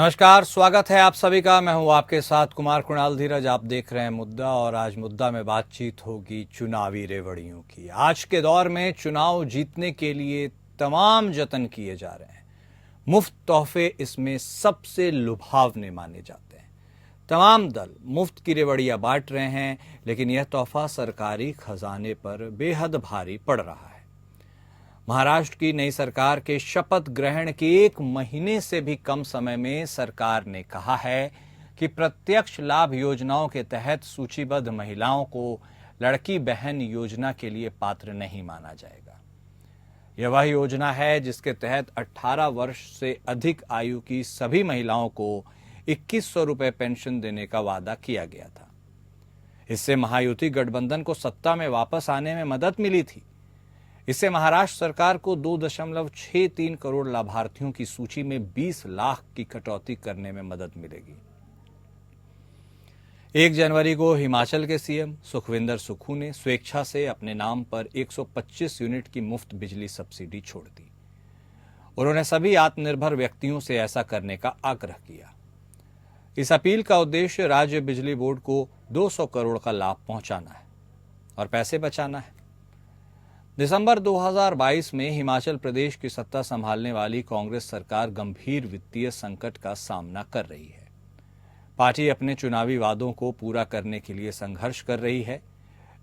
नमस्कार, स्वागत है आप सभी का। मैं हूं आपके साथ कुमार कुणाल धीरज। आप देख रहे हैं मुद्दा, और आज मुद्दा में बातचीत होगी चुनावी रेवड़ियों की। आज के दौर में चुनाव जीतने के लिए तमाम जतन किए जा रहे हैं। मुफ्त तोहफे इसमें सबसे लुभावने माने जाते हैं। तमाम दल मुफ्त की रेवड़ियां बांट रहे हैं, लेकिन यह तोहफा सरकारी खजाने पर बेहद भारी पड़ रहा है। महाराष्ट्र की नई सरकार के शपथ ग्रहण के 1 महीने से भी कम समय में सरकार ने कहा है कि प्रत्यक्ष लाभ योजनाओं के तहत सूचीबद्ध महिलाओं को लड़की बहन योजना के लिए पात्र नहीं माना जाएगा। यह वह योजना है जिसके तहत 18 वर्ष से अधिक आयु की सभी महिलाओं को 2100 रुपये पेंशन देने का वादा किया गया था। इससे महायुति गठबंधन को सत्ता में वापस आने में मदद मिली थी। इससे महाराष्ट्र सरकार को 2.63 करोड़ लाभार्थियों की सूची में 20 लाख की कटौती करने में मदद मिलेगी। 1 जनवरी को हिमाचल के सीएम सुखविंदर सुक्खू ने स्वेच्छा से अपने नाम पर 125 यूनिट की मुफ्त बिजली सब्सिडी छोड़ दी। उन्होंने सभी आत्मनिर्भर व्यक्तियों से ऐसा करने का आग्रह किया। इस अपील का उद्देश्य राज्य बिजली बोर्ड को 200 करोड़ का लाभ पहुंचाना है और पैसे बचाना है। दिसंबर 2022 में हिमाचल प्रदेश की सत्ता संभालने वाली कांग्रेस सरकार गंभीर वित्तीय संकट का सामना कर रही है। पार्टी अपने चुनावी वादों को पूरा करने के लिए संघर्ष कर रही है।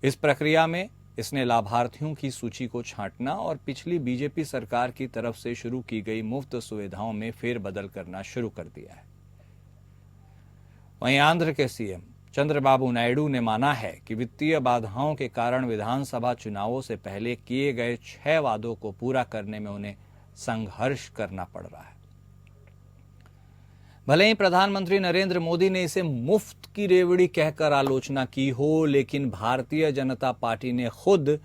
इस प्रक्रिया में इसने लाभार्थियों की सूची को छांटना और पिछली बीजेपी सरकार की तरफ से शुरू की गई मुफ्त सुविधाओं में फेरबदल करना शुरू कर दिया है। वहीं आंध्र के सीएम चंद्रबाबू नायडू ने माना है कि वित्तीय बाधाओं के कारण विधानसभा चुनावों से पहले किए गए 6 वादों को पूरा करने में उन्हें संघर्ष करना पड़ रहा है। भले ही प्रधानमंत्री नरेंद्र मोदी ने इसे मुफ्त की रेवड़ी कहकर आलोचना की हो, लेकिन भारतीय जनता पार्टी ने खुद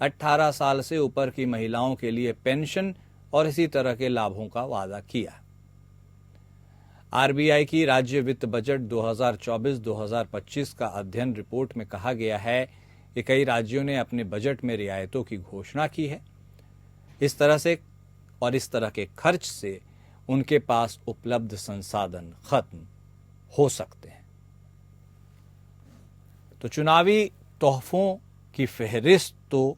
18 साल से ऊपर की महिलाओं के लिए पेंशन और इसी तरह के लाभों का वादा किया। आरबीआई की राज्य वित्त बजट 2024-2025 का अध्ययन रिपोर्ट में कहा गया है कि कई राज्यों ने अपने बजट में रियायतों की घोषणा की है। इस तरह के खर्च से उनके पास उपलब्ध संसाधन खत्म हो सकते हैं। तो चुनावी तोहफों की फहरिस्त तो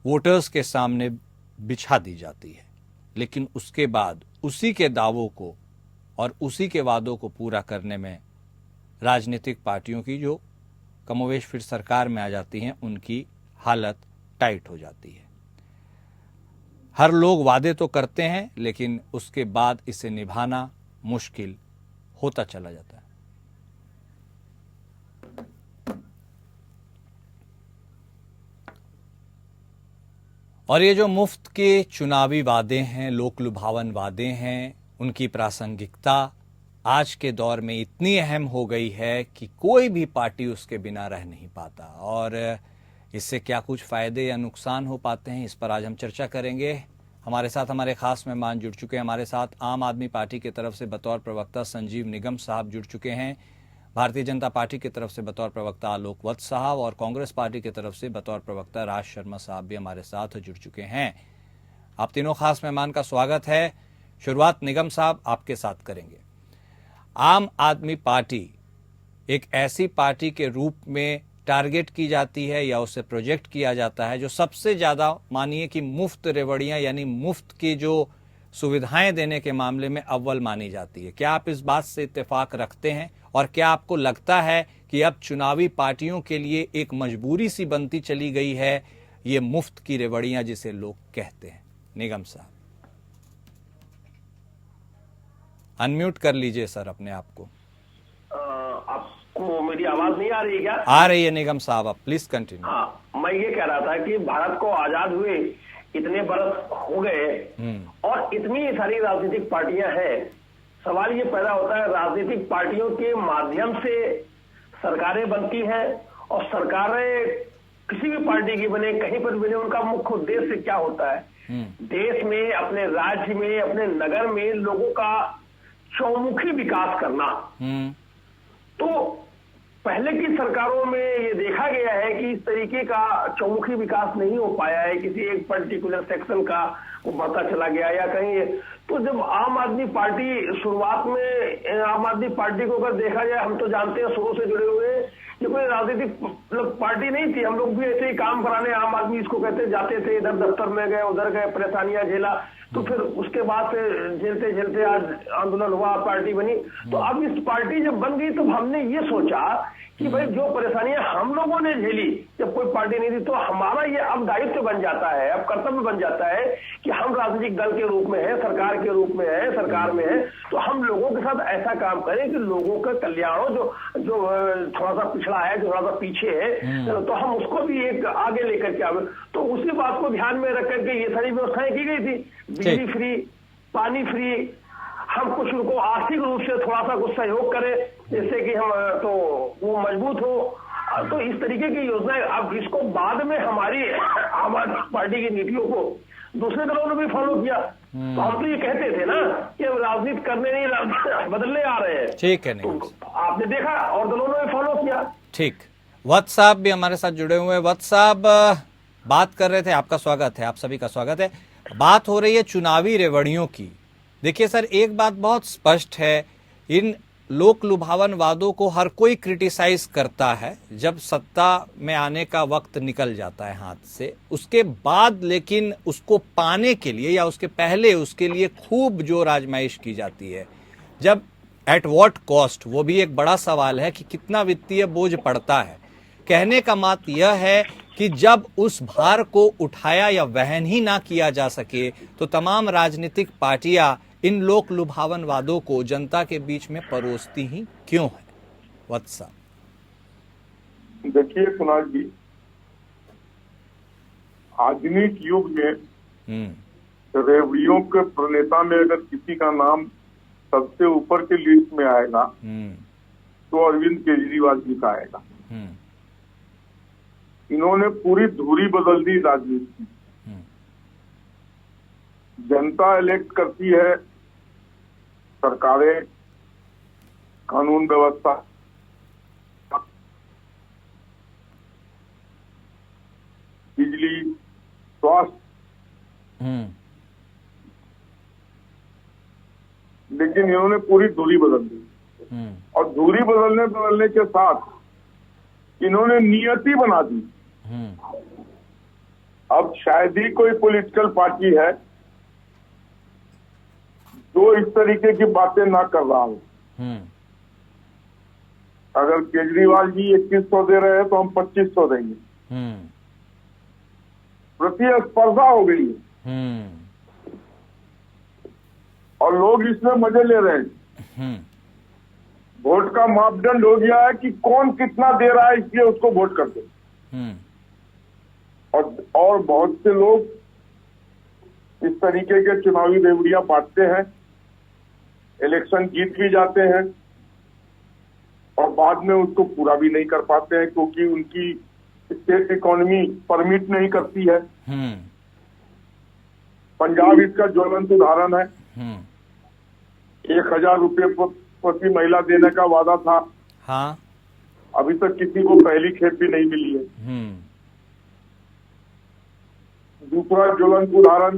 वोटर्स के सामने बिछा दी जाती है, लेकिन उसके बाद उसी के दावों को और उसी के वादों को पूरा करने में राजनीतिक पार्टियों की, जो कमोवेश फिर सरकार में आ जाती हैं, उनकी हालत टाइट हो जाती है। हर लोग वादे तो करते हैं, लेकिन उसके बाद इसे निभाना मुश्किल होता चला जाता है। और ये जो मुफ्त के चुनावी वादे हैं, लोक लुभावन वादे हैं, उनकी प्रासंगिकता आज के दौर में इतनी अहम हो गई है कि कोई भी पार्टी उसके बिना रह नहीं पाता। और इससे क्या कुछ फायदे या नुकसान हो पाते हैं, इस पर आज हम चर्चा करेंगे। हमारे साथ हमारे खास मेहमान जुड़ चुके हैं। हमारे साथ आम आदमी पार्टी की तरफ से बतौर प्रवक्ता संजीव निगम साहब जुड़ चुके हैं, भारतीय जनता पार्टी की तरफ से बतौर प्रवक्ता आलोक वत्स साहब, और कांग्रेस पार्टी की तरफ से बतौर प्रवक्ता राज शर्मा साहब भी हमारे साथ जुड़ चुके हैं। आप तीनों खास मेहमान का स्वागत है। शुरुआत निगम साहब आपके साथ करेंगे। आम आदमी पार्टी एक ऐसी पार्टी के रूप में टारगेट की जाती है या उसे प्रोजेक्ट किया जाता है जो सबसे ज्यादा, मानिए कि मुफ्त रेवड़ियां यानी मुफ्त की जो सुविधाएं देने के मामले में अव्वल मानी जाती है। क्या आप इस बात से इत्तेफाक रखते हैं, और क्या आपको लगता है कि अब चुनावी पार्टियों के लिए एक मजबूरी सी बनती चली गई है ये मुफ्त की रेवड़ियां जिसे लोग कहते हैं? निगम साहब अनम्यूट कर लीजिए सर अपने आप को। आपको मेरी आवाज नहीं आ रही है क्या? आ रही है निगम साहब, आप प्लीज कंटिन्यू। हाँ, मैं ये कह रहा था कि भारत को आजाद हुए इतने बरस हो गए और इतनी सारी राजनीतिक पार्टियां हैं। सवाल ये पैदा होता है, राजनीतिक पार्टियों के माध्यम से सरकारें बनती हैं, और सरकारें किसी भी पार्टी की बने, कहीं पर बने, उनका मुख्य उद्देश्य क्या होता है? देश में, अपने राज्य में, अपने नगर में लोगों का चौमुखी विकास करना। तो पहले की सरकारों में ये देखा गया है कि इस तरीके का चौमुखी विकास नहीं हो पाया है। किसी एक पर्टिकुलर सेक्शन का वो बढ़ता चला गया, या कहीं तो जब आम आदमी पार्टी शुरुआत में, आम आदमी पार्टी को अगर देखा जाए, हम तो जानते हैं शुरू से जुड़े हुए, ये कोई राजनीतिक मतलब पार्टी नहीं थी। हम लोग भी ऐसे ही काम कराने आम आदमी इसको कहते जाते थे, इधर दफ्तर में गए, उधर गए, परेशानियां झेला, तो फिर उसके बाद से झेलते झेलते आज आंदोलन हुआ, पार्टी बनी। तो अब इस पार्टी जब बन गई तो हमने ये सोचा कि भाई जो परेशानियां हम लोगों ने झेली जब कोई पार्टी नहीं थी, तो हमारा ये अब दायित्व बन जाता है, अब कर्तव्य बन जाता है कि हम राजनीतिक दल के रूप में है, सरकार के रूप में है, सरकार में है, तो हम लोगों के साथ ऐसा काम करें कि लोगों का कल्याण हो, जो थोड़ा सा पिछड़ा है, जो थोड़ा सा पीछे है, तो हम उसको भी एक आगे लेकर के आवे। तो उसी बात को ध्यान में रख करके ये सारी व्यवस्थाएं की गई थी, बिजली फ्री, पानी फ्री, हम कुछ उनको आर्थिक रूप से थोड़ा सा कुछ सहयोग करें जिससे कि हम तो वो मजबूत हो। तो इस तरीके की योजनाएं, अब इसको बाद में हमारी आम आदमी पार्टी की नीतियों को दूसरे दलों ने भी फॉलो किया। तो हम तो ये कहते थे ना कि राजनीति करने नहीं, राजनीति बदलने आ रहे हैं। ठीक है, नहीं तो आपने देखा और दलों ने भी फॉलो किया। ठीक। वत्स साहब भी हमारे साथ जुड़े हुए हैं। वत्स साहब बात कर रहे थे, आपका स्वागत है, आप सभी का स्वागत है। बात हो रही है चुनावी रेवड़ियों की। देखिए सर, एक बात बहुत स्पष्ट है, इन लोक लुभावन वादों को हर कोई क्रिटिसाइज करता है जब सत्ता में आने का वक्त निकल जाता है हाथ से। उसके बाद लेकिन उसको पाने के लिए या उसके पहले उसके लिए खूब जोर आजमाइश की जाती है। जब एट व्हाट कॉस्ट, वो भी एक बड़ा सवाल है कि कितना वित्तीय बोझ पड़ता है। कहने का मत यह है कि जब उस भार को उठाया या वहन ही ना किया जा सके तो तमाम राजनीतिक पार्टियां इन लोक लुभावन वादों को जनता के बीच में परोसती ही क्यों है? वत्स साहब, देखिए कुणाल जी, आधुनिक युग में रेवड़ियों के प्रणेता में अगर किसी का नाम सबसे ऊपर के लिस्ट में आएगा तो अरविंद केजरीवाल जी का आएगा। इन्होंने पूरी धुरी बदल दी राजनीति की। जनता इलेक्ट करती है, सरकारें, कानून व्यवस्था, बिजली, स्वास्थ्य, लेकिन इन्होंने पूरी धुरी बदल दी। और धुरी बदलने के साथ इन्होंने नियति बना दी। अब शायद ही कोई पॉलिटिकल पार्टी है जो इस तरीके की बातें ना कर रहा हो। अगर केजरीवाल जी 2100 दे रहे हैं तो हम 2500 देंगे। प्रतिस्पर्धा हो गई है और लोग इसमें मजे ले रहे हैं। वोट का मापदंड हो गया है कि कौन कितना दे रहा है, इसलिए उसको वोट करते हैं। और बहुत से लोग इस तरीके के चुनावी रेवड़ियां बांटते हैं, इलेक्शन जीत भी जाते हैं और बाद में उसको पूरा भी नहीं कर पाते हैं क्योंकि उनकी स्टेट इकोनॉमी परमिट नहीं करती है। पंजाब इसका ज्वलंत उदाहरण है। 1000 रुपये प्रति महिला देने का वादा था। हाँ, अभी तक किसी को पहली खेप भी नहीं मिली है। दूसरा ज्वलंत उदाहरण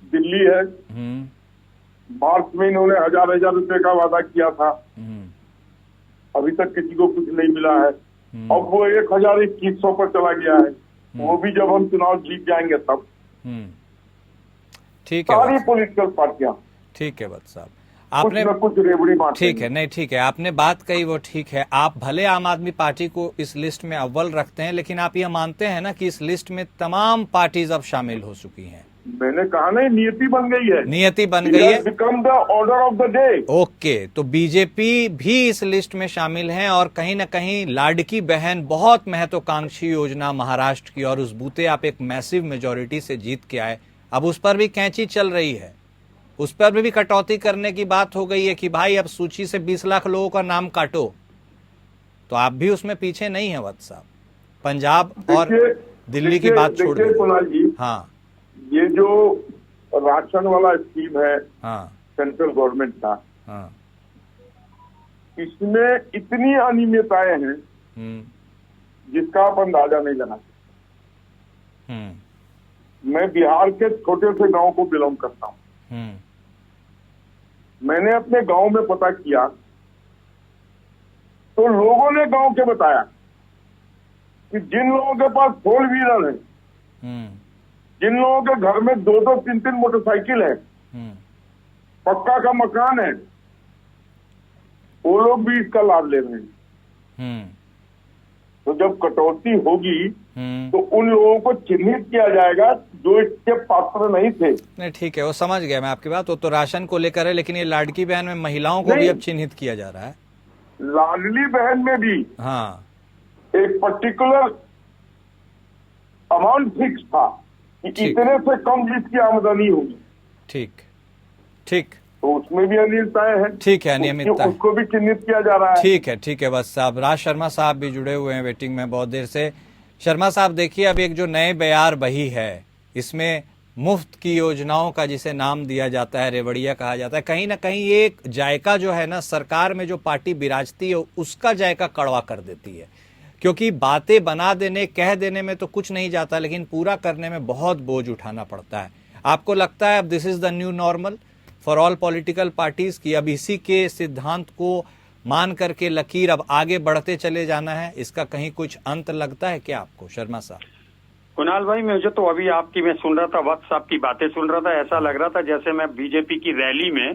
दिल्ली है। मार्च में इन्होंने 1000 रुपए का वादा किया था, अभी तक किसी को कुछ नहीं मिला है। अब वो 1000-2100 पर चला गया है। वो भी जब हम चुनाव जीत जाएंगे तब। ठीक है, सारी पॉलिटिकल पार्टियां। ठीक है वत्स साहब, आपने कुछ रेवड़ी बात, ठीक है, नहीं ठीक है, आपने बात कही वो ठीक है। आप भले आम आदमी पार्टी को इस लिस्ट में अव्वल रखते हैं, लेकिन आप ये मानते हैं ना कि इस लिस्ट में तमाम पार्टीज अब शामिल हो चुकी हैं। मैंने कहा नहीं, नियति बन गई है। नियति बन गई है, become the order of the day. Okay, तो बीजेपी भी इस लिस्ट में शामिल है और कहीं ना कहीं लाडकी बहन, बहुत महत्वाकांक्षी योजना महाराष्ट्र की, और उस बूते आप एक मैसिव मेजोरिटी से जीत के आए। अब उस पर भी कैंची चल रही है, उस पर भी कटौती करने की बात हो गई है कि भाई अब सूची से 20 लाख लोगों का नाम काटो। तो आप भी उसमें पीछे नहीं है वत्स साहब। पंजाब और दिल्ली की बात छोड़ दीजिए। कुणाल जी, हाँ, ये जो राशन वाला स्कीम है, हाँ, सेंट्रल गवर्नमेंट का, हाँ, इसमें इतनी अनियमितताएं हैं जिसका आप अंदाजा नहीं लगा सकते। मैं बिहार के छोटे से गांव को बिलोंग करता हूँ। मैंने अपने गांव में पता किया तो लोगों ने गांव के बताया कि जिन लोगों के पास 4 व्हीलर है, जिन लोगों के घर में 2-2, 3-3 मोटरसाइकिल है, पक्का का मकान है, वो लोग भी इसका लाभ ले रहे हैं। तो जब कटौती होगी तो उन लोगों को चिन्हित किया जाएगा जो इसके पात्र नहीं थे। नहीं, ठीक है, वो समझ गया मैं आपकी बात। वो तो राशन को लेकर है, लेकिन ये लाडकी बहन में महिलाओं को भी अब चिन्हित किया जा रहा है। लाडली बहन में भी हाँ, एक पर्टिकुलर अमाउंट फिक्स था कि इतने से कम जिसकी आमदनी होगी। ठीक ठीक, तो उसमें भी अनियमितताएं हैं। ठीक है, अनियमितता उसको भी चिन्हित किया जा रहा है। ठीक है बस साहब। राज शर्मा साहब भी जुड़े हुए हैं वेटिंग में बहुत देर से। शर्मा साहब देखिए, अब एक जो नए बयार बही है, इसमें मुफ्त की योजनाओं का जिसे नाम दिया जाता है, रेवड़िया कहा जाता है, कहीं ना कहीं ये एक जायका जो है ना, सरकार में जो पार्टी विराजती है उसका जायका कड़वा कर देती है। क्योंकि बातें बना देने, कह देने में तो कुछ नहीं जाता, लेकिन पूरा करने में बहुत बोझ उठाना पड़ता है। आपको लगता है अब this is the new normal for all political parties की? अब इसी के सिद्धांत को मान करके लकीर अब आगे बढ़ते चले जाना है, इसका कहीं कुछ अंत लगता है क्या आपको, शर्मा साहब? कुणाल भाई, मुझे तो अभी आपकी मैं सुन रहा था, वत्स आपकी बातें सुन रहा था, ऐसा लग रहा था जैसे मैं बीजेपी की रैली में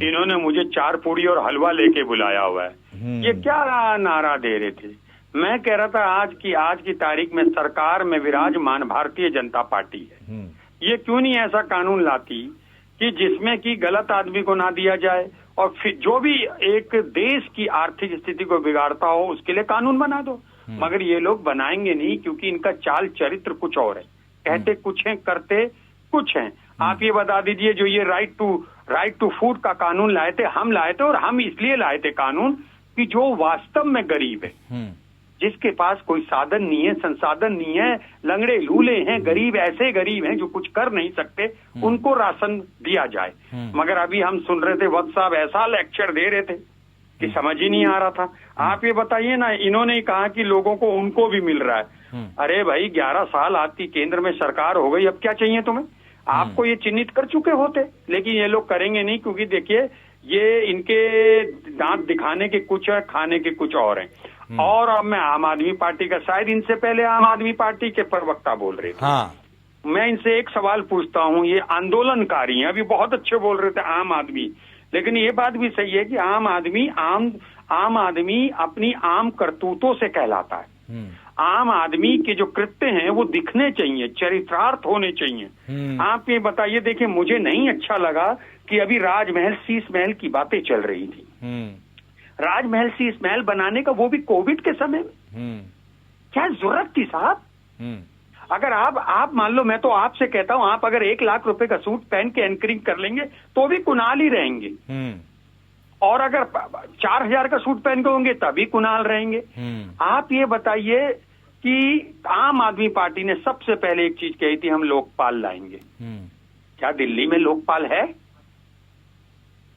इन्होंने मुझे 4 पूड़ी और हलवा लेके बुलाया हुआ है। ये क्या नारा दे रहे थे? मैं कह रहा था आज की तारीख में सरकार में विराजमान भारतीय जनता पार्टी है, ये क्यों नहीं ऐसा कानून लाती कि जिसमें कि गलत आदमी को ना दिया जाए, और फिर जो भी एक देश की आर्थिक स्थिति को बिगाड़ता हो उसके लिए कानून बना दो। मगर ये लोग बनाएंगे नहीं, क्योंकि इनका चाल चरित्र कुछ और है, कहते कुछ हैं, करते कुछ हैं। आप ये बता दीजिए, जो ये राइट टू फूड का कानून लाए थे, हम लाए थे, और हम इसलिए लाए थे कानून कि जो वास्तव में गरीब है, जिसके पास कोई साधन नहीं है, संसाधन नहीं है, लंगड़े लूले हैं, गरीब ऐसे गरीब हैं जो कुछ कर नहीं सकते, उनको राशन दिया जाए। मगर अभी हम सुन रहे थे, वत्स साहब ऐसा लेक्चर दे रहे थे कि समझ ही नहीं आ रहा था। आप ये बताइए ना, इन्होंने कहा कि लोगों को उनको भी मिल रहा है। अरे भाई, 11 साल आपकी केंद्र में सरकार हो गई, अब क्या चाहिए तुम्हें? आपको ये चिन्हित कर चुके होते, लेकिन ये लोग करेंगे नहीं, क्योंकि देखिए ये इनके दांत दिखाने के कुछ है, खाने के कुछ और हैं। और अब मैं आम आदमी पार्टी का, शायद इनसे पहले आम आदमी पार्टी के प्रवक्ता बोल रहे थे। हाँ। मैं इनसे एक सवाल पूछता हूँ, ये आंदोलनकारी हैं, अभी बहुत अच्छे बोल रहे थे आम आदमी, लेकिन ये बात भी सही है कि आम आदमी अपनी आम करतूतों से कहलाता है। आम आदमी के जो कृत्य हैं वो दिखने चाहिए, चरितार्थ होने चाहिए। आप ये बताइए, देखिए मुझे नहीं अच्छा लगा कि अभी राजमहल शीश महल की बातें चल रही थी। राजमहल शीश महल बनाने का, वो भी कोविड के समय में, क्या जरूरत थी साहब? अगर आप मान लो, मैं तो आपसे कहता हूं, आप अगर 1 लाख रुपए का सूट पहन के एंकरिंग कर लेंगे तो भी कुणाल ही रहेंगे, और अगर 4000 का सूट पहन के होंगे तभी कुणाल रहेंगे। आप ये बताइए कि आम आदमी पार्टी ने सबसे पहले एक चीज कही थी, हम लोकपाल लाएंगे। क्या दिल्ली में लोकपाल है?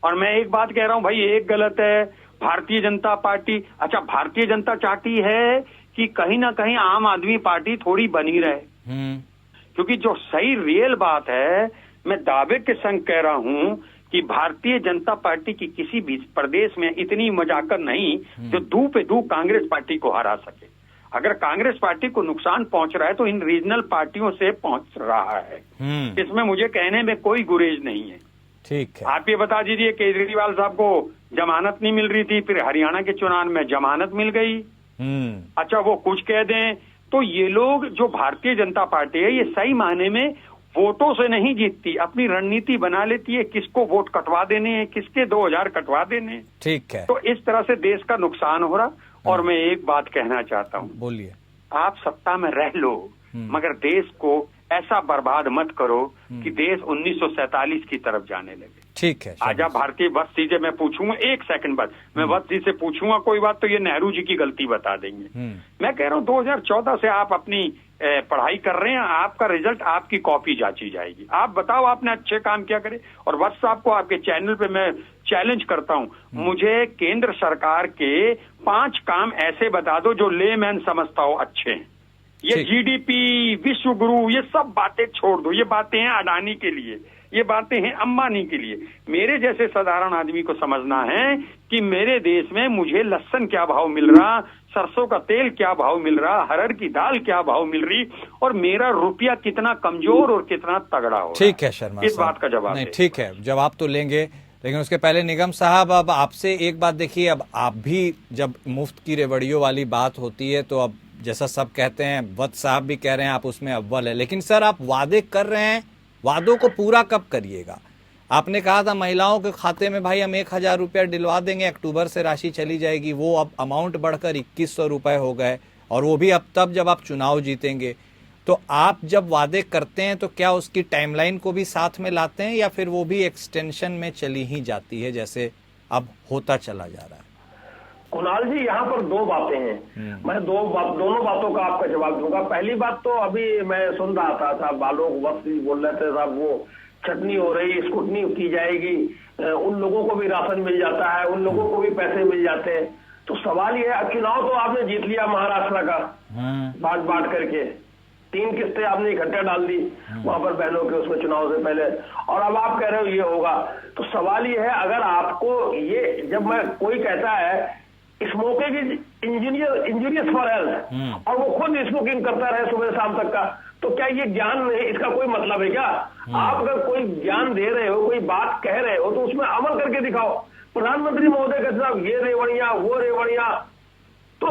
और मैं एक बात कह रहा हूं भाई, एक गलत है भारतीय जनता पार्टी। अच्छा, भारतीय जनता चाहती है कि कहीं ना कहीं आम आदमी पार्टी थोड़ी बनी रहे, क्योंकि जो सही रियल बात है, मैं दावे के संग कह रहा हूं कि भारतीय जनता पार्टी की किसी भी प्रदेश में इतनी मजाकर नहीं जो दू पे दू कांग्रेस पार्टी को हरा सके। अगर कांग्रेस पार्टी को नुकसान पहुंच रहा है तो इन रीजनल पार्टियों से पहुंच रहा है, इसमें मुझे कहने में कोई गुरेज नहीं है। ठीक है, आप ये बता दीजिए, केजरीवाल साहब को जमानत नहीं मिल रही थी, फिर हरियाणा के चुनाव में जमानत मिल गई। अच्छा, वो कुछ कह दें तो ये लोग, जो भारतीय जनता पार्टी है, ये सही मायने में वोटों से नहीं जीतती, अपनी रणनीति बना लेती है, किसको वोट कटवा देने हैं, किसके 2000 कटवा देने हैं। ठीक है, तो इस तरह से देश का नुकसान हो रहा। और मैं एक बात कहना चाहता हूँ, बोलिए। आप सत्ता में रह लो, मगर देश को ऐसा बर्बाद मत करो कि देश 1947 की तरफ जाने लगे। ठीक है, आजा भारतीय वत्स जी से मैं पूछूंगा, 1 सेकंड बाद मैं वत्स जी से पूछूंगा कोई बात, तो ये नेहरू जी की गलती बता देंगे। मैं कह रहा हूँ 2014 से आप अपनी पढ़ाई कर रहे हैं, आपका रिजल्ट आपकी कॉपी जांची जाएगी। आप बताओ आपने अच्छे काम क्या करे। और वत्स साहब को आपके चैनल पे मैं चैलेंज करता हूँ, मुझे केंद्र सरकार के 5 काम ऐसे बता दो जो लेमैन समझता हो अच्छे हैं। ये जीडीपी, विश्व गुरु, ये सब बातें छोड़ दो, ये बातें हैं अडानी के लिए। ये बातें हैं अंबानी के लिए। मेरे जैसे साधारण आदमी को समझना है कि मेरे देश में मुझे लहसुन क्या भाव मिल रहा, सरसों का तेल क्या भाव मिल रहा, हरड़ की दाल क्या भाव मिल रही, और मेरा रुपया कितना कमजोर और कितना तगड़ा हो। ठीक है शर्मा, इस बात का जवाब नहीं ठीक है, जवाब तो लेंगे, लेकिन उसके पहले निगम साहब अब आपसे एक बात देखिए, अब आप भी जब मुफ्त की रेवड़ियों वाली बात होती है तो अब जैसा सब कहते हैं, वत्स साहब भी कह रहे हैं आप उसमें अव्वल है, लेकिन सर आप वादे कर रहे हैं, वादों को पूरा कब करिएगा? आपने कहा था महिलाओं के खाते में भाई हम 1000 रुपया दिलवा देंगे, अक्टूबर से राशि चली जाएगी, वो अब अमाउंट बढ़कर 2100 रुपए हो गए, और वो भी अब तब जब आप चुनाव जीतेंगे। तो आप जब वादे करते हैं तो क्या उसकी टाइमलाइन को भी साथ में लाते हैं, या फिर वो भी एक्सटेंशन में चली ही जाती है जैसे अब होता चला जा रहा है? कुणाल जी, यहाँ पर दो बातें हैं, मैं दोनों बातों का आपका जवाब दूंगा। पहली बात तो अभी मैं सुन रहा था साहब, आलोक वत्स जी बोल रहे थे साहब, वो छटनी हो रही, स्कूटनी की जाएगी, उन लोगों को भी राशन मिल जाता है, उन लोगों को भी पैसे मिल जाते हैं। तो सवाल ये है, चुनाव तो आपने जीत लिया महाराष्ट्र का बांट करके, 3 किस्तें आपने इकट्ठे डाल दी वहां पर बहनों के उसमें चुनाव से पहले, और अब आप कह रहे हो ये होगा। तो सवाल ये है, अगर आपको ये, जब मैं कोई कहता है smoking is injurious for health, और वो खुद स्मोकिंग करता रहे सुबह शाम तक का, तो क्या ये ज्ञान नहीं, इसका कोई मतलब है क्या? आप अगर कोई ज्ञान दे रहे हो, कोई बात कह रहे हो, तो उसमें अमल करके दिखाओ। प्रधानमंत्री महोदय कहते साहब ये रेवड़ियां वो रेवड़ियां, तो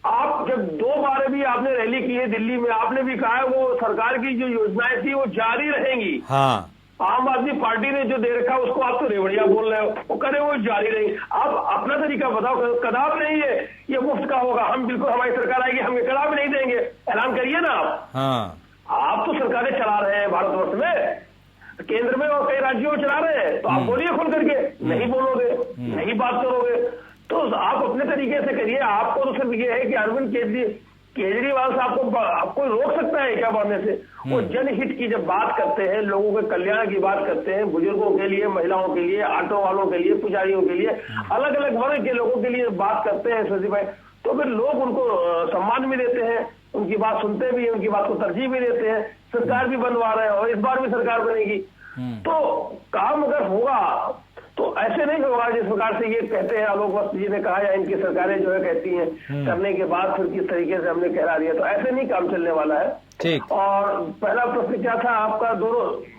आप जब 2 बार भी आपने रैली की है दिल्ली में, आपने भी कहा है वो सरकार की जो योजनाएं थी वो जारी रहेंगी। हाँ, आम आदमी पार्टी ने जो दे रखा है उसको आप तो रेवड़िया बोल रहे हो, वो करे वो जारी रहेगी। आप अपना तरीका बताओ, कदाप नहीं है ये मुफ्त का होगा, हम बिल्कुल हमारी सरकार आएगी हम ये कदाप नहीं देंगे, ऐलान करिए ना आप। हाँ, आप तो सरकारें चला रहे हैं भारतवर्ष में, केंद्र में और कई राज्यों में चला रहे हैं, तो आप बोलिए खुल करके, नहीं बोलोगे, नहीं बात करोगे, तो आप अपने तरीके से करिए। आपको तो सिर्फ ये है कि अरविंद केजरीवाल साहब को आपको रोक सकता है क्या बढ़ने से? वो जनहित की जब बात करते हैं, लोगों के कल्याण की बात करते हैं, बुजुर्गों के लिए, महिलाओं के लिए, ऑटो वालों के लिए, पुजारियों के लिए, अलग अलग वर्ग के लोगों के लिए बात करते हैं शशि भाई, तो फिर लोग उनको सम्मान भी देते हैं, उनकी बात सुनते भी हैं, उनकी बात को तरजीह भी देते हैं, सरकार भी बनवा रहे हैं, और इस बार भी सरकार बनेगी। तो काम अगर होगा तो ऐसे नहीं होगा जिस प्रकार से ये कहते हैं आलोक वत्स जी ने कहा, या इनकी सरकारें जो है कहती हैं, करने के बाद फिर किस तरीके से हमने कहला दिया, तो ऐसे नहीं काम चलने वाला है। ठीक। और पहला प्रश्न क्या था आपका?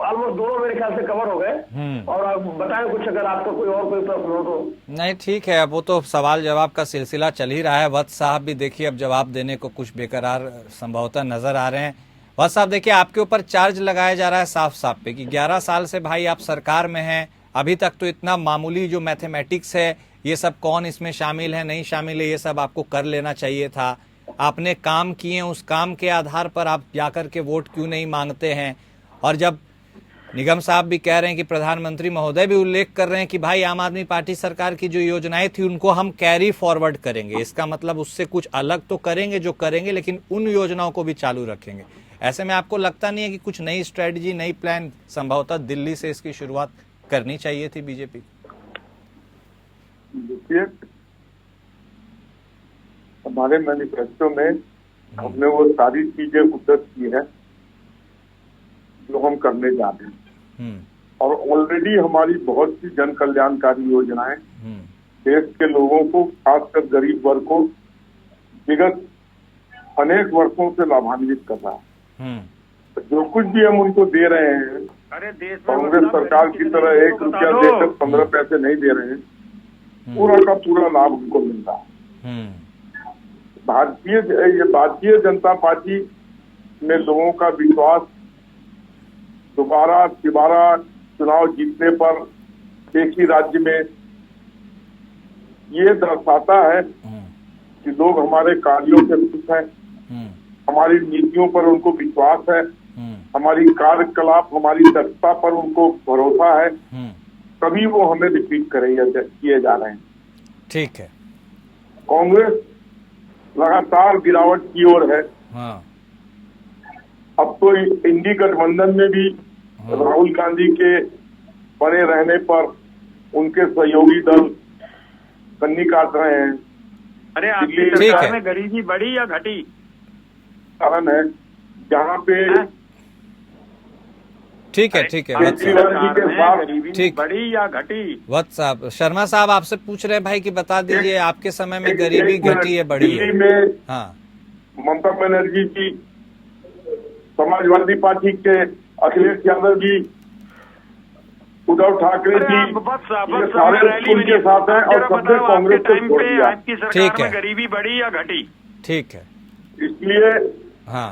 ऑलमोस्ट दोनों मेरे ख्याल से कवर हो गए, और आप बताएं कुछ अगर आपका कोई प्रश्न हो तो। नहीं ठीक है, वो तो सवाल जवाब का सिलसिला चल ही रहा है। वत्स साहब भी देखिए अब जवाब देने को कुछ बेकरार संभवतः नजर आ रहे हैं। वत्स साहब देखिए, आपके ऊपर चार्ज लगाया जा रहा है साफ साफ पे कि 11 साल से भाई आप सरकार में हैं, अभी तक तो इतना मामूली जो मैथमेटिक्स है, ये सब कौन इसमें शामिल है नहीं शामिल है, ये सब आपको कर लेना चाहिए था। आपने काम किए, उस काम के आधार पर आप जाकर के वोट क्यों नहीं मांगते हैं? और जब निगम साहब भी कह रहे हैं कि प्रधानमंत्री महोदय भी उल्लेख कर रहे हैं कि भाई आम आदमी पार्टी सरकार की जो योजनाएं थी उनको हम कैरी फॉरवर्ड करेंगे, इसका मतलब उससे कुछ अलग तो करेंगे जो करेंगे, लेकिन उन योजनाओं को भी चालू रखेंगे। ऐसे में आपको लगता नहीं है कि कुछ नई स्ट्रेटजी, नई प्लान संभवतः दिल्ली से इसकी शुरुआत करनी चाहिए थी बीजेपी? देखिए, हमारे मैनिफेस्टो में हमने वो सारी चीजें उद्धृत की है जो हम करने जा रहे हैं, और ऑलरेडी हमारी बहुत सी जन कल्याणकारी योजनाएं देश के लोगों को, खासकर गरीब वर्ग को विगत अनेक वर्षों से लाभान्वित कर रहा है। जो कुछ भी हम उनको दे रहे हैं, अरे देश में कांग्रेस सरकार की तरह 1 रुपया देकर 15 पैसे नहीं दे रहे हैं, पूरा का पूरा लाभ उनको मिल रहा है। भारतीय जनता पार्टी ने लोगों का विश्वास दोबारा चुनाव जीतने पर एक ही राज्य में ये दर्शाता है कि लोग हमारे कार्यों से खुश हैं, हमारी नीतियों पर उनको विश्वास है, हमारी कार्यकलाप, हमारी दक्षता पर उनको भरोसा है, तभी वो हमें रिपीट किए जा रहे हैं। ठीक है। कांग्रेस लगातार गिरावट की ओर है। अब तो इंडी गठबंधन में भी राहुल गांधी के बने रहने पर उनके सहयोगी दल कन्नी काट रहे हैं। अरे आपकी सरकार में गरीबी बढ़ी या घटी? कारण है जहाँ पे ठीक है ठीक है वत्स केजरीवाल जी के साथ गरीबी ठीक। बढ़ी या घटी? वत्स साहब, शर्मा साहब आपसे पूछ रहे हैं भाई कि बता दीजिए आपके समय में गरीबी एक मिनट, घटी है बढ़ी है? दिल्ली में हाँ ममता बनर्जी जी, समाजवादी पार्टी के अखिलेश यादव जी, उद्धव ठाकरे अरे जी, आप बस ये बस सारे रैली में उनके साथ हैं और जरा सबने बताओ, कांग्रेस आपके को टाइम छोड़ पे दिया। आपकी ठीक सरकार है। में गरीबी बढ़ी या घटी? ठीक है। इसलिए हाँ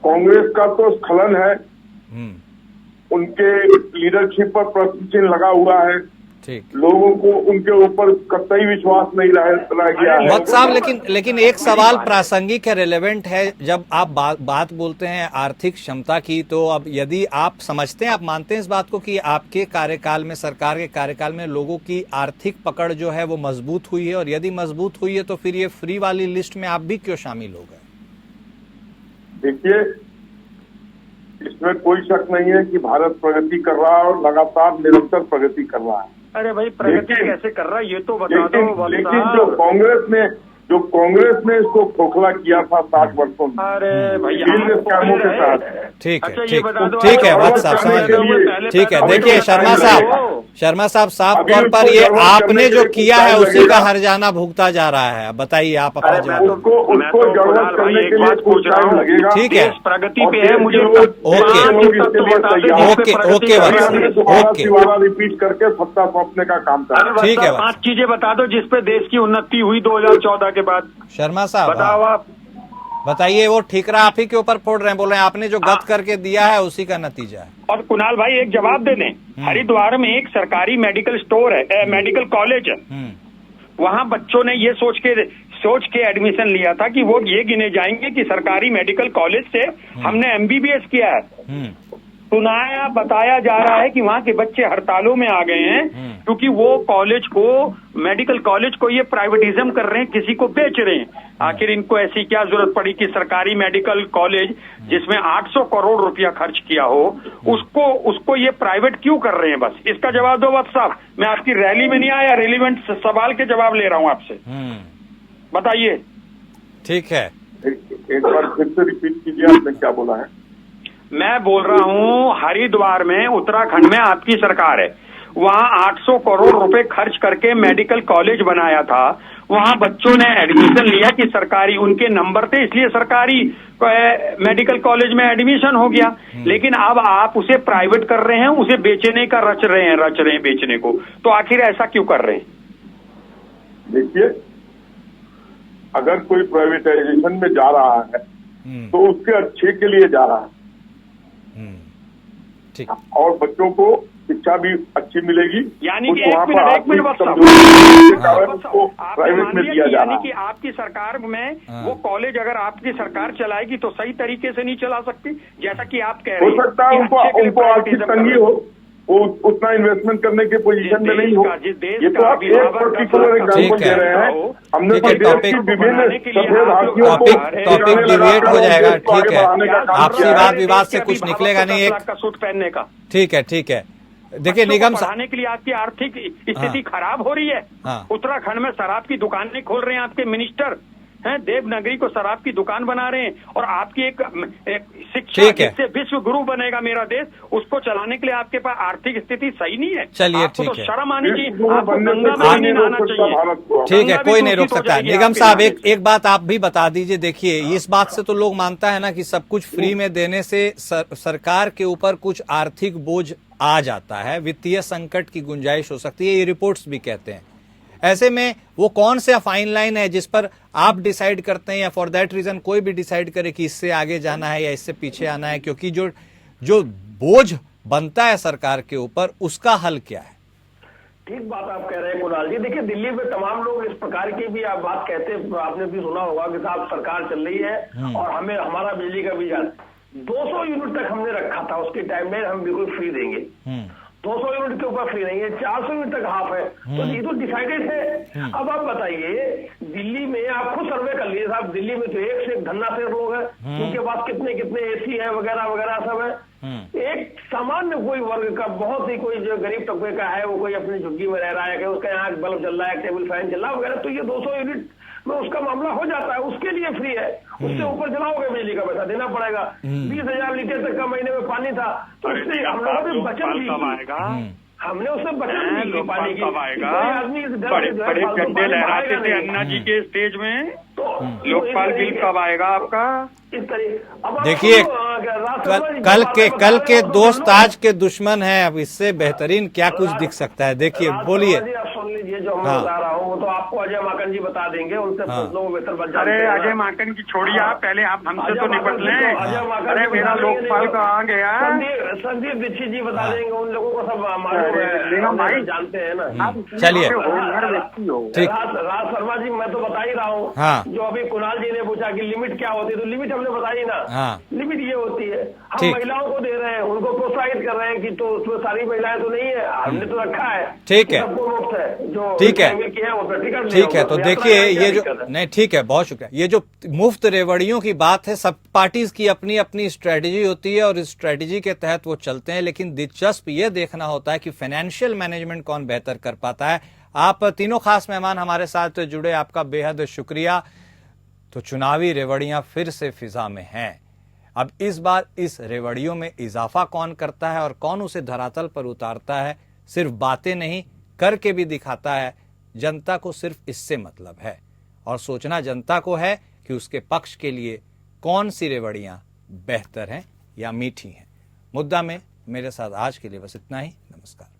कांग्रेस का तो स्खलन है, उनके लीडरशिप पर प्रश्न चिन्ह लगा हुआ है। ठीक। लोगों को उनके ऊपर कतई विश्वास नहीं रह गया है। वत्स साहब, लेकिन एक सवाल प्रासंगिक है, रेलेवेंट है। जब आप बात बोलते हैं आर्थिक क्षमता की, तो अब यदि आप समझते हैं, आप मानते हैं इस बात को कि आपके कार्यकाल में, सरकार के कार्यकाल में लोगों की आर्थिक पकड़ जो है वो मजबूत हुई है, और यदि मजबूत हुई है तो फिर ये फ्री वाली लिस्ट में आप भी क्यों शामिल हो गए? देखिए, इसमें कोई शक नहीं है कि भारत प्रगति कर रहा है और लगातार निरंतर प्रगति कर रहा है। अरे भाई प्रगति कैसे कर रहा है ये तो बता दो। लेकिन जो कांग्रेस ने इसको खोखला किया था 60 वर्षों में, अरे भैया विभिन्न कामों के साथ। ठीक है, अच्छा, ये ठीक बता दो, ठीक है आप वत्स साहब, करने समझ के लिए- गए। ठीक है, अभी देखिए तो शर्मा टाइम साहब, लगेगा। साफ अभी तौर पर उसको ये जवाब आपने करने जो के लिए किया टाइम है उसी लगेगा। का हर्जाना भुगता जा रहा है। अब बताइए आप अपना अरे जवाब। उसको जरूरत करने के लिए कुछ टाइम लगेगा। ठीक है। देश प्रगति और पे है, देश मुझे के लोग ओके। इसके लिए तैयार ओके, ओके वत्स साहब, दोबारा ओके। तिवारा रिपीट करके सत्ता सौंपने का काम कर रहे हैं। ठीक है, 5 चीजें बता दो जिसपे देश की उन्नति हुई 2014 के बाद। शर्मा साहब बताओ आप। बताइए। वो ठीकरा आप ही के ऊपर फोड़ रहे हैं, बोल रहे हैं आपने जो गत करके दिया है उसी का नतीजा है। और कुणाल भाई एक जवाब दे दें, हरिद्वार में एक सरकारी मेडिकल स्टोर है, मेडिकल कॉलेज है। वहाँ बच्चों ने ये सोच के एडमिशन लिया था कि वो ये गिने जाएंगे कि सरकारी मेडिकल कॉलेज से हमने MBBS किया है। बताया जा रहा है कि वहाँ के बच्चे हड़तालों में आ गए हैं क्योंकि वो कॉलेज को, मेडिकल कॉलेज को ये प्राइवेटिज्म कर रहे हैं, किसी को बेच रहे हैं। आखिर इनको ऐसी क्या जरूरत पड़ी कि सरकारी मेडिकल कॉलेज जिसमें 800 करोड़ रुपया खर्च किया हो, उसको ये प्राइवेट क्यों कर रहे हैं? बस इसका जवाब दो वत्स साहब। मैं आपकी रैली में नहीं आया, रेलिवेंट सवाल के जवाब ले रहा हूँ आपसे, बताइए। ठीक है, एक बार फिर से रिपीट कीजिए, आपने क्या बोला है? मैं बोल रहा हूँ हरिद्वार में, उत्तराखंड में आपकी सरकार है, वहाँ 800 करोड़ रुपए खर्च करके मेडिकल कॉलेज बनाया था। वहाँ बच्चों ने एडमिशन लिया कि सरकारी, उनके नंबर थे इसलिए सरकारी मेडिकल कॉलेज में एडमिशन हो गया। लेकिन अब आप उसे प्राइवेट कर रहे हैं, उसे बेचने का रच रहे हैं बेचने को। तो आखिर ऐसा क्यों कर रहे हैं? देखिए, अगर कोई प्राइवेटाइजेशन में जा रहा है तो उसके अच्छे के लिए जा रहा है, ठीक। और बच्चों को शिक्षा भी अच्छी मिलेगी। यानी कि वहाँ पर एक आर्थिक मिनट कमजोरी के कारण उसको प्राइवेट में दिया जा रहा यानी है। कि आपकी सरकार में वो कॉलेज अगर आपकी सरकार चलाएगी तो सही तरीके से नहीं चला सकती, जैसा कि आप कह रहे हो हैं। सकता है उनको आर्थिक तंगी हो, वो उतना इन्वेस्टमेंट करने के पोजीशन में नहीं हो। ये तो आप एक पर्टिकुलर एग्जाम्पल दे रहे हैं। हमने तो देश की विभिन्न सफेद हाथियों को टॉपिक डिविएट हो जाएगा। ठीक है, आपसी वाद विवाद से कुछ निकलेगा नहीं। एक का सूट पहनने का, ठीक है, ठीक है। देखिए निगम पढ़ाने के लिए आपकी आर्थिक स्थिति खराब हो रही है। उत्तराखंड में शराब की दुकानें खोल रहे हैं आपके मिनिस्टर हैं, देवनागरी को शराब की दुकान बना रहे हैं, और आपकी एक शिक्षा जिससे विश्व गुरु बनेगा मेरा देश, उसको चलाने के लिए आपके पास आर्थिक स्थिति सही नहीं है। चलिए, आपको ठीक तो है, शर्म आनी चाहिए, आपको गंगा में नहीं नहाना चाहिए। ठीक है, कोई नहीं रोक सकता। निगम साहब एक बात आप भी बता दीजिए। देखिए, इस बात से तो लोग मानता है ना कि सब कुछ फ्री में देने से सरकार के ऊपर कुछ आर्थिक बोझ आ जाता है, वित्तीय संकट की गुंजाइश हो सकती है, ये रिपोर्ट्स भी कहते हैं। ऐसे में वो कौन सा फाइन लाइन है जिस पर आप डिसाइड करते हैं, या फॉर दैट रीजन कोई भी डिसाइड करे कि इससे आगे जाना है या इससे पीछे आना है? क्योंकि जो बोझ बनता है सरकार के ऊपर, उसका हल क्या है? ठीक बात आप कह रहे हैं कुणाल जी। देखिए, दिल्ली में तमाम लोग इस प्रकार की भी आप बात कहते हैं, आपने भी सुना होगा कि साहब सरकार चल रही है और हमें हमारा बिजली का बिल 200 यूनिट तक हमने रखा था, उसके टाइम में हम बिल्कुल फ्री देंगे। 200 यूनिट के ऊपर फ्री नहीं है, 400 यूनिट तक हाफ है, तो ये तो डिसाइडेड है। अब आप बताइए, दिल्ली में आप खुद सर्वे कर लीजिए साहब, दिल्ली में तो एक से एक धन्ना से लोग हैं, उनके पास कितने कितने AC है वगैरह वगैरह सब है। एक सामान्य कोई वर्ग का, बहुत ही कोई जो गरीब तबके का है, वो कोई अपनी झुग्गी में रह रहा है, उसका यहाँ बल्ब चल रहा है, टेबल फैन चल रहा है वगैरह, तो ये 200 यूनिट में उसका मामला हो जाता है, उसके लिए फ्री है। उससे ऊपर चलाओगे बिजली का पैसा देना पड़ेगा। 20,000 लीटर तक का महीने में पानी था, तो उससे हम लोगों ने बचत की, हमने उससे बचत की पानी की। कोई आदमी इस डर बड़े से जो है बड़े फालतू झंडे पानी लहराते बहाएगा थे नहीं। अन्ना जी के स्टेज में, तो लोकपाल इस बिल तरीके- कब आएगा आपका? इस तरीके अब आप देखिए, राष्ट्रपति जी कल बातें के बता कल रहे के हो तो दोस्त सुन लो। आज के दुश्मन हैं। अब इससे बेहतरीन क्या कुछ दिख सकता है? देखिए, बोलिए। राज शर्मा जी, आप सुन लीजिए जो मैं हाँ। बता रहा हूँ, वो तो आपको अजय माकन जी बता देंगे, उनसे हाँ। पूछ लो, वो बेहतर बच अरे जानते हैं ना। अजय माकन की छोड़िए आप, पहले आप हमसे अजय तो माकन निपट जी लें। तो- अजय माकन अरे जी मेरा बता देंगे, लोकपाल नहीं, कहाँ गया? संदीप दीक्षित जी बता हाँ। देंगे, उन लोगों को सब मालूम है, निगम भाई, जानते हैं ना। चलिए। ठीक। राज शर्मा जी, मैं तो बता ही रहा हूँ। हाँ। जो अभी कुणाल जी ने पूछा कि लिमिट क्या होती है, तो लिमिट हमने बताई ना। हाँ। लिमिट ये होती है, हम ठीक। महिलाओं को दे रहे हैं, उनको प्रोत्साहित कर रहे हैं कि तो उसमें सारी महिलाएं तो नहीं है, हमने तो रखा है। ठीक है। सबको मुफ्त है, जो ठीक है। फैमिली की है वो अपना टिकट ले ठीक है, आओ, तो यात्रा देखिए, का क्या ये जो दिक्कत है? नहीं, ठीक है, बहुत शुक्रिया। ये जो मुफ्त रेवड़ियों की बात है, सब पार्टीज की अपनी अपनी स्ट्रेटेजी होती है और इस स्ट्रेटेजी के तहत वो चलते हैं, लेकिन दिलचस्प ये देखना होता है कि फाइनेंशियल मैनेजमेंट कौन बेहतर कर पाता है। आप तीनों खास मेहमान हमारे साथ जुड़े, आपका बेहद शुक्रिया। तो चुनावी रेवड़ियां फिर से फिजा में हैं। अब इस बार इस रेवड़ियों में इजाफा कौन करता है और कौन उसे धरातल पर उतारता है, सिर्फ बातें नहीं करके भी दिखाता है। जनता को सिर्फ इससे मतलब है और सोचना जनता को है कि उसके पक्ष के लिए कौन सी रेवड़ियां बेहतर हैं या मीठी हैं। मुद्दा में मेरे साथ आज के लिए बस इतना ही। नमस्कार।